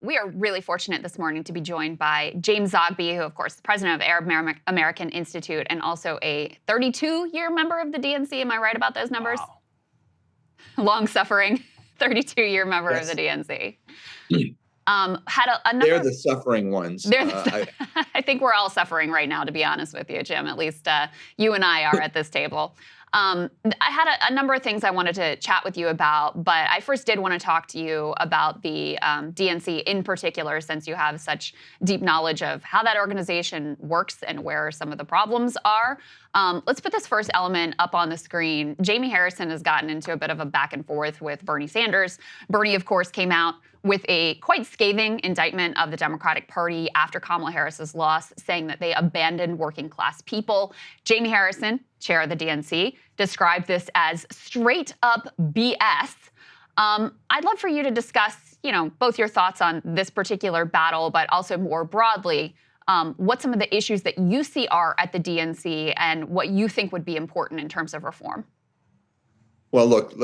We are really fortunate this morning to be joined by James Zogby, who, of course, is president of the American Institute and also a 32-year member of the DNC. Am I right about those numbers? Wow. Long-suffering 32-year member of the Yes. DNC. Had a number. They're the suffering ones. I think we're all suffering right now, to be honest with you, Jim. At least you and I are at this table. I had a number of things I wanted to chat with you about, but I first did want to talk to you about the DNC in particular, since you have such deep knowledge of how that organization works and where some of the problems are. Let's put this first element up on the screen. Jamie Harrison has gotten into a bit of a back and forth with Bernie Sanders. Bernie, of course, came out with a quite scathing indictment of the Democratic Party after Kamala Harris's loss, saying that they abandoned working class people. Jamie Harrison, chair of the DNC, described this as straight up BS. I'd love for you to discuss, both your thoughts on this particular battle, but also more broadly, what some of the issues that you see are at the DNC and what you think would be important in terms of reform. Well, look,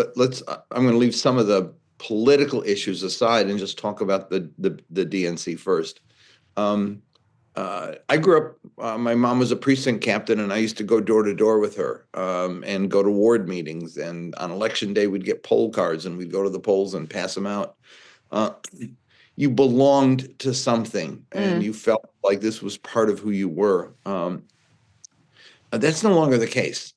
I'm going to leave some of the political issues aside and just talk about the DNC first. I grew up, my mom was a precinct captain, and I used to go door to door with her and go to ward meetings. And on election day, we'd get poll cards and we'd go to the polls and pass them out. You belonged to something and you felt like this was part of who you were. That's no longer the case.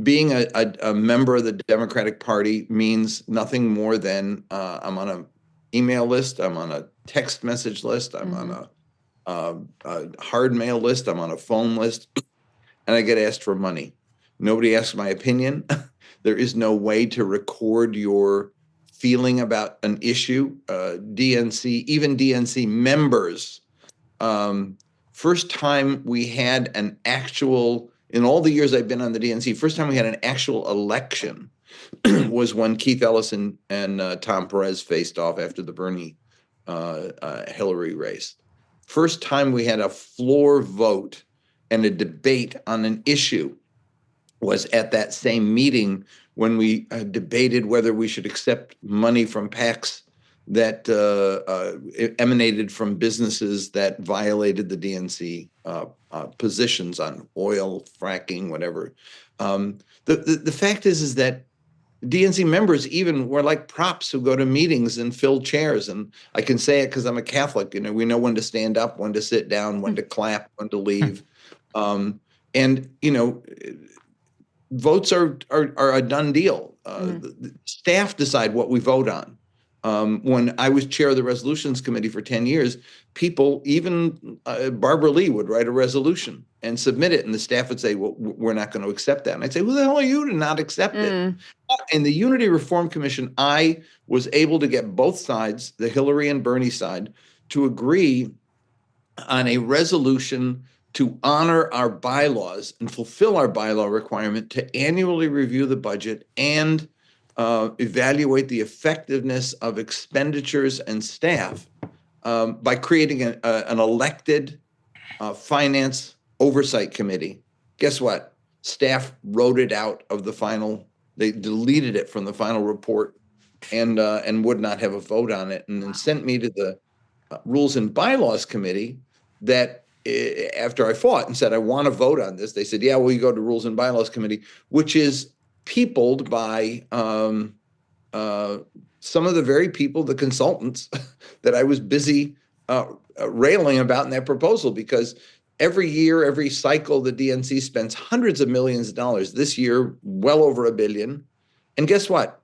Being a member of the Democratic Party means nothing more than I'm on an email list, I'm on a text message list, I'm on a hard mail list, I'm on a phone list, and I get asked for money. Nobody asks my opinion. There is no way to record your feeling about an issue. DNC, even DNC members, first time we had an actual, in all the years I've been on the DNC, first time we had an actual election was when Keith Ellison and Tom Perez faced off after the Bernie Hillary race. First time we had a floor vote and a debate on an issue was at that same meeting when we debated whether we should accept money from PACs that emanated from businesses that violated the DNC positions on oil, fracking, whatever. The fact is that DNC members even were like props who go to meetings and fill chairs. And I can say it because I'm a Catholic. We know when to stand up, when to sit down, when to clap, when to leave. Votes are a done deal. The staff decide what we vote on. When I was chair of the resolutions committee for 10 years, people, even Barbara Lee would write a resolution and submit it, and the staff would say, well, we're not going to accept that. And I'd say, who the hell are you to not accept it? In the Unity Reform Commission, I was able to get both sides, the Hillary and Bernie side, to agree on a resolution to honor our bylaws and fulfill our bylaw requirement to annually review the budget and evaluate the effectiveness of expenditures and staff by creating an elected finance oversight committee. Guess what? Staff wrote it out of the final. They deleted it from the final report and would not have a vote on it, and then sent me to the Rules and Bylaws Committee that after I fought and said, I want to vote on this, they said, yeah, well, you go to Rules and Bylaws Committee, which is peopled by some of the very people, the consultants that I was busy railing about in that proposal, because every year, every cycle, the DNC spends hundreds of millions of dollars. This year, well over $1 billion. And guess what?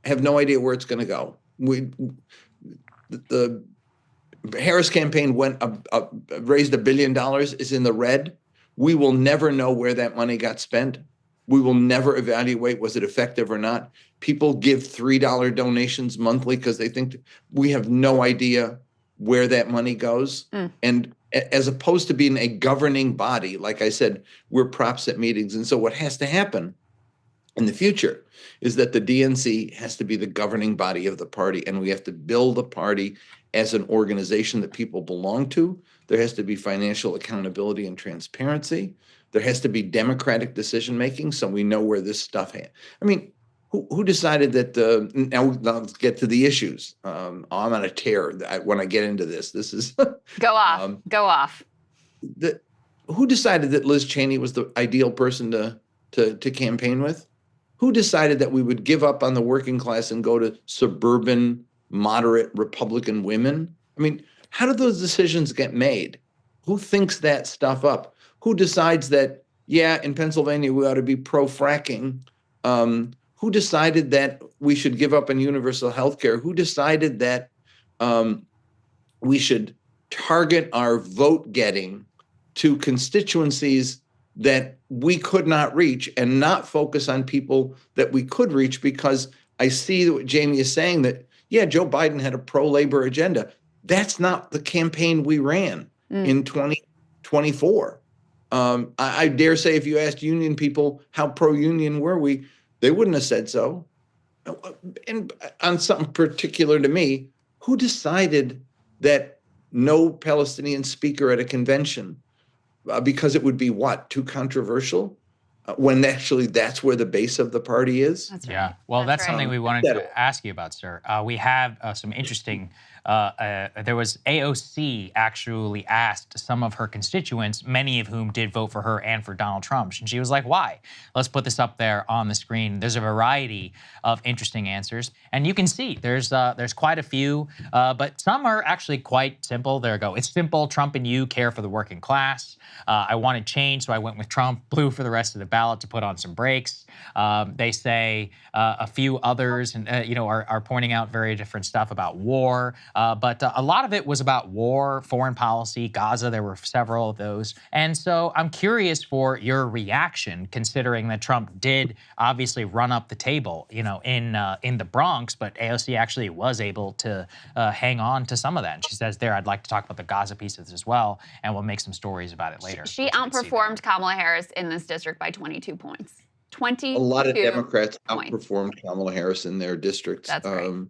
I have no idea where it's going to go. The Harris campaign raised $1 billion, is in the red. We will never know where that money got spent. We will never evaluate, was it effective or not? People give $3 donations monthly because they think we have no idea where that money goes. And as opposed to being a governing body, like I said, we're props at meetings. And so what has to happen in the future is that the DNC has to be the governing body of the party, and we have to build the party as an organization that people belong to. There has to be financial accountability and transparency. There has to be democratic decision-making so we know where this stuff I mean, who decided that? Now let's get to the issues. I'm on a tear when I get into this. This is Go off. Go off. Who decided that Liz Cheney was the ideal person to campaign with? Who decided that we would give up on the working class and go to suburban, moderate Republican women? I mean, how do those decisions get made? Who thinks that stuff up? Who decides that, yeah, in Pennsylvania, we ought to be pro-fracking? Who decided that we should give up on universal health care? Who decided that we should target our vote getting to constituencies that we could not reach and not focus on people that we could reach? Because I see what Jamie is saying, that, yeah, Joe Biden had a pro-labor agenda. That's not the campaign we ran in 2024. I dare say if you asked union people how pro-union were we, they wouldn't have said so. And on something particular to me, who decided that no Palestinian speaker at a convention, because it would be too controversial, when actually that's where the base of the party is? That's right. Yeah, well, that's right. something we wanted to ask you about, sir. We have some interesting, there was AOC actually asked some of her constituents, many of whom did vote for her and for Donald Trump. And she was like, why? Let's put this up there on the screen. There's a variety of interesting answers. And you can see there's quite a few, but some are actually quite simple. There we go. It's simple. Trump and you care for the working class. I wanted change, so I went with Trump. Blue for the rest of the ballot to put on some brakes. They say a few others, and are pointing out very different stuff about war. But a lot of it was about war, foreign policy, Gaza. There were several of those. And so I'm curious for your reaction, considering that Trump did obviously run up the table, in the Bronx, but AOC actually was able to hang on to some of that. And she says there, I'd like to talk about the Gaza pieces as well, and we'll make some stories about it later. She outperformed Kamala Harris in this district by 22 points. 22 A lot of Democrats points. outperformed Kamala Harris in their districts. That's right.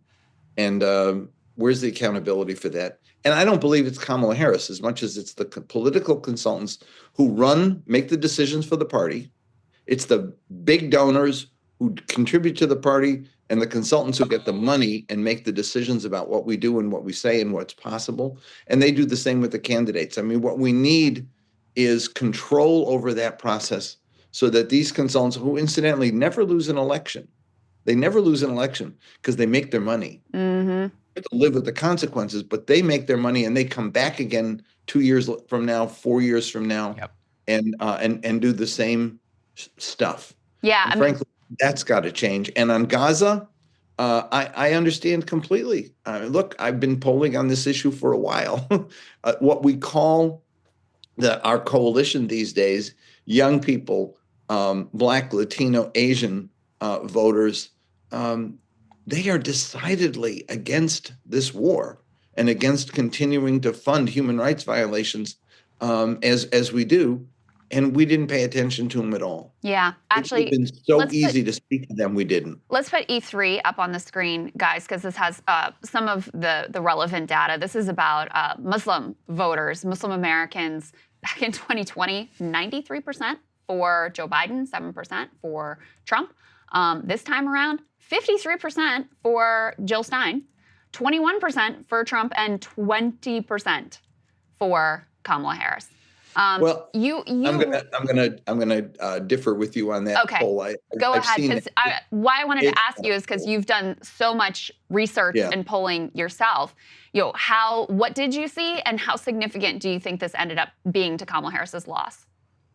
And where's the accountability for that? And I don't believe it's Kamala Harris as much as it's the political consultants who make the decisions for the party. It's the big donors who contribute to the party and the consultants who get the money and make the decisions about what we do and what we say and what's possible. And they do the same with the candidates. I mean, what we need is control over that process so that these consultants, who incidentally never lose an election, they never lose an election because they make their money. Mm-hmm. They have to live with the consequences, but they make their money and they come back again 2 years from now, 4 years from now, Yep. and do the same stuff. Yeah, And frankly, that's got to change. And on Gaza, I understand completely. Look, I've been polling on this issue for a while. What we call our coalition these days, young people, Black, Latino, Asian voters, they are decidedly against this war and against continuing to fund human rights violations as we do. And we didn't pay attention to them at all. Yeah, actually, it's been so easy to speak to them. We didn't. Let's put E3 up on the screen, guys, because this has some of the relevant data. This is about Muslim voters, Muslim Americans. Back in 2020, 93% for Joe Biden, 7% for Trump. This time around, 53% for Jill Stein, 21% for Trump, and 20% for Kamala Harris. Well, I'm gonna differ with you on that poll. Go ahead. Because why I wanted to ask you is because you've done so much research and polling yourself. What did you see, and how significant do you think this ended up being to Kamala Harris's loss?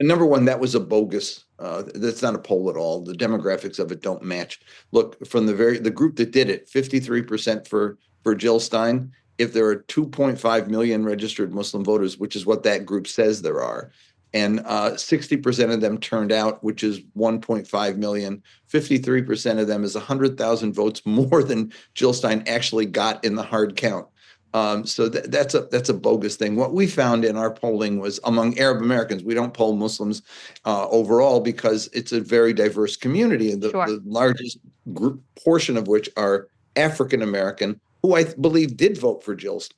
And number one, that was a bogus. That's not a poll at all. The demographics of it don't match. Look, from the group that did it, 53% for Jill Stein. If there are 2.5 million registered Muslim voters, which is what that group says there are, and 60% of them turned out, which is 1.5 million, 53% of them is 100,000 votes more than Jill Stein actually got in the hard count. So that's a bogus thing. What we found in our polling was among Arab Americans. We don't poll Muslims overall because it's a very diverse community, and the largest portion of which are African American, who I believe did vote for Kamala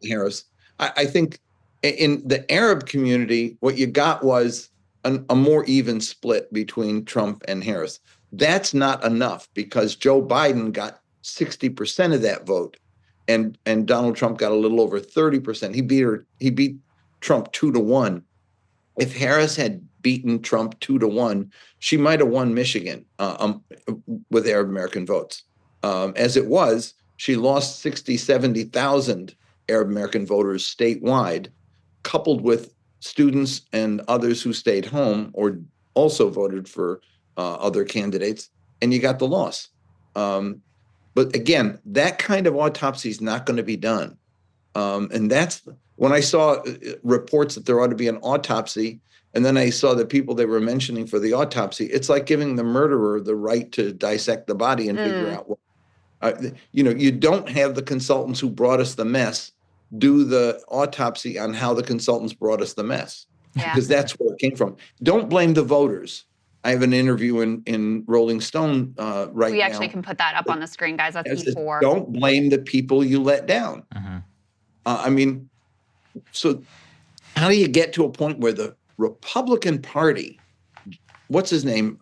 Harris. I think in the Arab community, what you got was a more even split between Trump and Harris. That's not enough because Joe Biden got 60% of that vote, and Donald Trump got a little over 30%. He beat Trump 2-1. If Harris had beaten Trump 2-1, she might have won Michigan with Arab American votes. As it was, she lost 60, 70,000 Arab American voters statewide, coupled with students and others who stayed home or also voted for other candidates, and you got the loss. But again, that kind of autopsy is not going to be done. And that's when I saw reports that there ought to be an autopsy, and then I saw the people they were mentioning for the autopsy. It's like giving the murderer the right to dissect the body and figure out what. You don't have the consultants who brought us the mess do the autopsy on how the consultants brought us the mess, because that's where it came from. Don't blame the voters. I have an interview in Rolling Stone right now. We actually can put that up on the screen, guys. That's E4. Don't blame the people you let down. I mean, so how do you get to a point where the Republican Party, what's his name,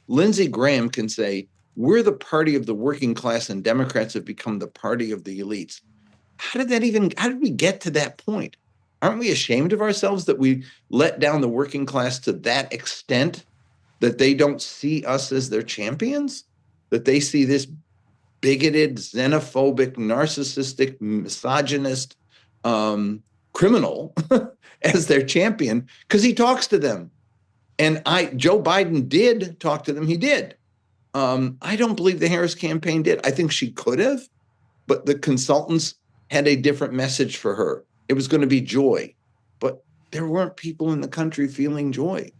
Lindsey Graham can say, we're the party of the working class and Democrats have become the party of the elites? How did we get to that point? Aren't we ashamed of ourselves that we let down the working class to that extent, that they don't see us as their champions, that they see this bigoted, xenophobic, narcissistic, misogynist criminal as their champion because he talks to them? And Joe Biden did talk to them. He did. I don't believe the Harris campaign did. I think she could have, but the consultants had a different message for her. It was going to be joy, but there weren't people in the country feeling joy.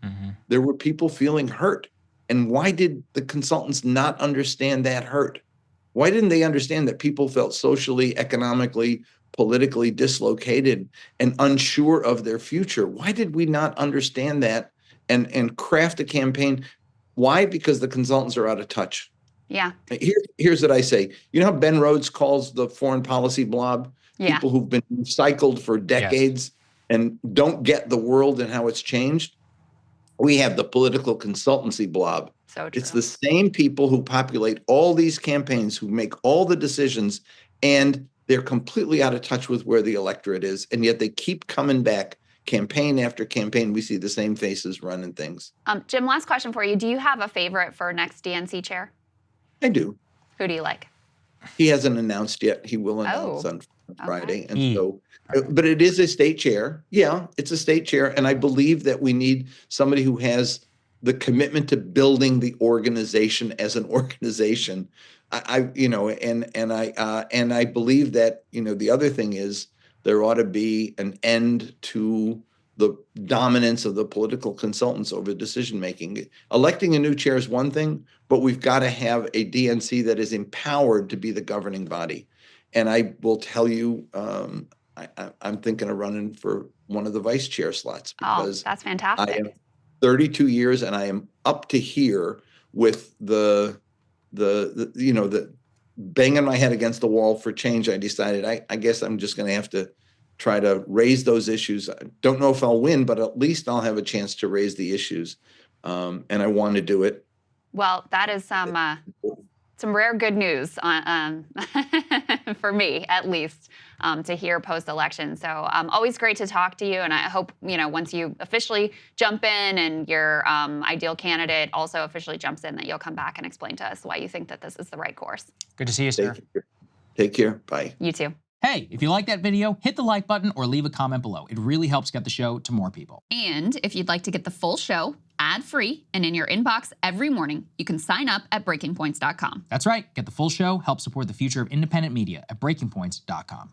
There were people feeling hurt. And why did the consultants not understand that hurt? Why didn't they understand that people felt socially, economically, politically dislocated and unsure of their future? Why did we not understand that and craft a campaign? Why? Because the consultants are out of touch. Yeah. Here's what I say. You know how Ben Rhodes calls the foreign policy blob? Yeah. People who've been recycled for decades and don't get the world and how it's changed. We have the political consultancy blob. So true. It's the same people who populate all these campaigns, who make all the decisions, and they're completely out of touch with where the electorate is. And yet they keep coming back campaign after campaign. We see the same faces running things. Jim, last question for you. Do you have a favorite for next DNC chair? I do. Who do you like? He hasn't announced yet. He will announce on Friday. Okay. And so, but it is a state chair. Yeah, it's a state chair. And I believe that we need somebody who has the commitment to building the organization as an organization. I believe that, the other thing is there ought to be an end to the dominance of the political consultants over decision-making. Electing a new chair is one thing, but we've got to have a DNC that is empowered to be the governing body. And I will tell you, I'm thinking of running for one of the vice chair slots because that's fantastic. I am 32 years and I am up to here with the banging my head against the wall for change. I decided I guess I'm just going to have to try to raise those issues. I don't know if I'll win, but at least I'll have a chance to raise the issues. And I want to do it. Well, that is some rare good news for me, at least, to hear post-election. So always great to talk to you. And I hope, once you officially jump in and your ideal candidate also officially jumps in, that you'll come back and explain to us why you think that this is the right course. Good to see you, sir. Take care. Bye. You too. Hey, if you like that video, hit the like button or leave a comment below. It really helps get the show to more people. And if you'd like to get the full show ad-free and in your inbox every morning, you can sign up at breakingpoints.com. That's right. Get the full show, help support the future of independent media at breakingpoints.com.